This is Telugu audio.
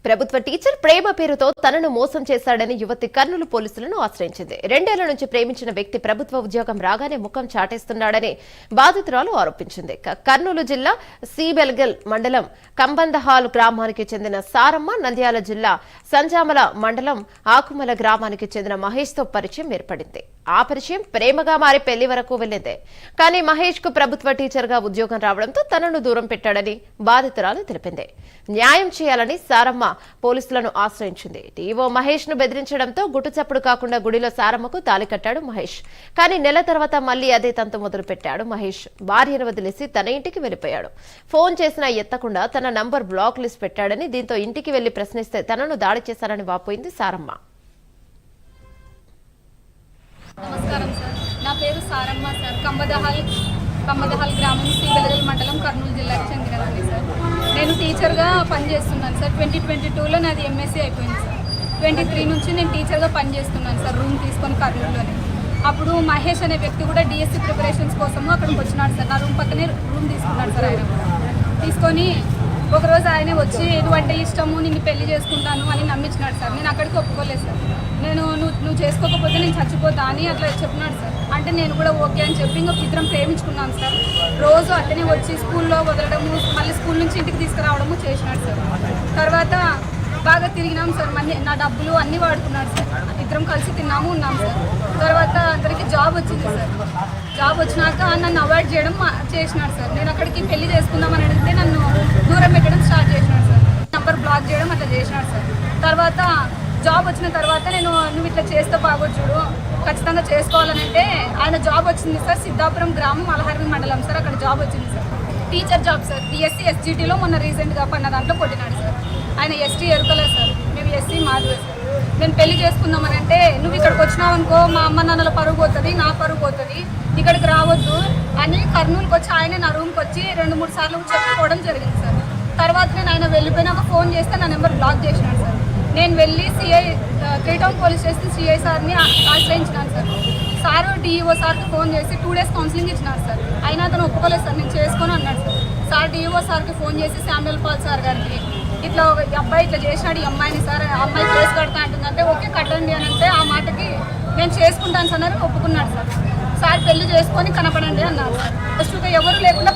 ప్రభుత్వ టీచర్ ప్రేమ పేరుతో తనను మోసం చేశాడని యువతి కర్నూలు పోలీసులను ఆశ్రయించింది. 2 ఏళ్ల నుంచి ప్రేమించిన వ్యక్తి ప్రభుత్వ ఉద్యోగం రాగానే ముఖం చాటేస్తున్నాడని బాధితురాలు ఆరోపించింది. కర్నూలు జిల్లా సీబెల్గల్ మండలం కంబందహాల్ గ్రామానికి చెందిన సారమ్మ, నంద్యాల జిల్లా సంజామల మండలం ఆకుమల గ్రామానికి చెందిన మహేష్ తో పరిచయం ఏర్పడింది. ఆ పరిచయం ప్రేమగా మారి పెళ్లి వరకు వెళ్లింది. కానీ మహేష్ కు ప్రభుత్వ టీచర్ గా ఉద్యోగం రావడంతో తనను దూరం పెట్టాడని బాధితురాలు తెలిపింది. న్యాయం చేయాలని సారమ్మ పోలీసులను ఆశ్రయించింది. టీఓ మహేష్ ను బెదిరించడంతో గుట్టుచప్పుడు కాకుండా గుడిలో సారమ్మకు తాళి కట్టాడు మహేష్. కానీ నెల తర్వాత మళ్లీ అదే తంతు మొదలు పెట్టాడు మహేష్. భార్యను వదిలేసి తన ఇంటికి వెళ్లిపోయాడు. ఫోన్ చేసినా ఎత్తకుండా తన నంబర్ బ్లాక్ లిస్ట్ పెట్టాడని, దీంతో ఇంటికి వెళ్లి ప్రశ్నిస్తే తనను దాడి చేశారని వాపోయింది సారమ్మ. నమస్కారం సార్, నా పేరు సారమ్మ సార్. కంబదహాల్ గ్రామం, సీబెల్గల్ మండలం, కర్నూలు జిల్లాకి చెందినదాన్ని సార్. నేను టీచర్గా పనిచేస్తున్నాను సార్. 2022లో నాది ఎంఎస్సీ అయిపోయింది సార్. 23 నుంచి నేను టీచర్గా పనిచేస్తున్నాను సార్, రూమ్ తీసుకొని కర్నూలులోనే. అప్పుడు మహేష్ అనే వ్యక్తి కూడా డిఎస్సి ప్రిపరేషన్స్ కోసము అక్కడికి వచ్చినాడు సార్. నా రూమ్ పక్కనే రూమ్ తీసుకున్నాడు సార్. ఆయన తీసుకొని ఒకరోజు ఆయన వచ్చి ఎటువంటి ఇష్టము, నిన్ను పెళ్లి చేసుకుంటాను అని నమ్మించినాడు సార్. నేను అక్కడికి ఒప్పుకోలేదు సార్. నువ్వు చేసుకోకపోతే నేను చచ్చిపోతా అని అట్లా చెప్పినాడు సార్. అంటే నేను కూడా ఓకే అని చెప్పి ఇంకా ఇద్దరం ప్రేమించుకున్నాం సార్. రోజు అతనే వచ్చి స్కూల్లో వదలడము, మళ్ళీ స్కూల్ నుంచి ఇంటికి తీసుకురావడము చేసినాడు సార్. తర్వాత బాగా తిరిగినాం సార్. మళ్ళీ నా డబ్బులు అన్నీ వాడుకున్నాడు సార్. ఇద్దరం కలిసి తిన్నాము, ఉన్నాం సార్. తర్వాత అందరికి జాబ్ వచ్చింది సార్. జాబ్ వచ్చినాక నన్ను అవాయిడ్ చేయడం చేసినాడు సార్. నేను అక్కడికి పెళ్లి చేసుకుందామని అడిగితే నన్ను దూరం పెట్టడం స్టార్ట్ చేసినాడు సార్. నంబర్ బ్లాక్ చేయడం అట్లా చేసినాడు సార్. తర్వాత జాబ్ వచ్చిన తర్వాత నువ్వు ఇట్లా చేస్తే బాగోదు చూడు, ఖచ్చితంగా చేసుకోవాలని అంటే ఆయన జాబ్ వచ్చింది సార్. సిద్ధాపురం గ్రామం, అలహర్వి మండలం సార్. అక్కడ జాబ్ వచ్చింది sir, teacher job sir. DSC ఎస్జిటిలో మొన్న రీసెంట్గా పన్న దాంట్లో కొట్టినాడు సార్. ఆయన ఎస్టీ ఎరుకలేదు సార్, మేము ఎస్సీ మాధవే సార్. నేను పెళ్లి చేసుకుందామని అంటే నువ్వు ఇక్కడికి వచ్చినావు అనుకో, మా అమ్మ నాన్నల పరుగు పోతుంది, నా పరుగు పోతుంది, ఇక్కడికి రావద్దు అని కర్నూలుకి వచ్చి ఆయన నా రూమ్కి వచ్చి 2-3 సార్లు చెప్పుకోవడం జరిగింది సార్. తర్వాత నేను ఆయన వెళ్ళిపోయినాక ఫోన్ చేస్తే నా నెంబర్ బ్లాక్ చేసినాడు సార్. నేను వెళ్ళి CI 3 town police station CI సార్ని ఆశ్రయించినాను సార్. సార్ డిఈఓ సార్కి ఫోన్ చేసి 2 డేస్ కౌన్సిలింగ్ ఇచ్చినారు సార్. అయినా అతను ఒప్పుకోలేదు సార్, నేను చేసుకొని అన్నాడు సార్. సార్ డిఈఓ సార్కి ఫోన్ చేసి శామ్యుల్ పాల్ సార్ గారికి ఇట్లా అబ్బాయి ఇట్లా చేసినాడు ఈ అమ్మాయిని సార్, ఆ అమ్మాయి కేసు కడతా అంటుందంటే ఓకే కట్టండి అని అంటే ఆ మాటకి నేను చేసుకుంటాను సార్ ఒప్పుకున్నాడు సార్. సార్ పెళ్లి చేసుకొని కనపడండి అన్నారు సార్. ఫస్ట్గా ఎవరు లేకుండా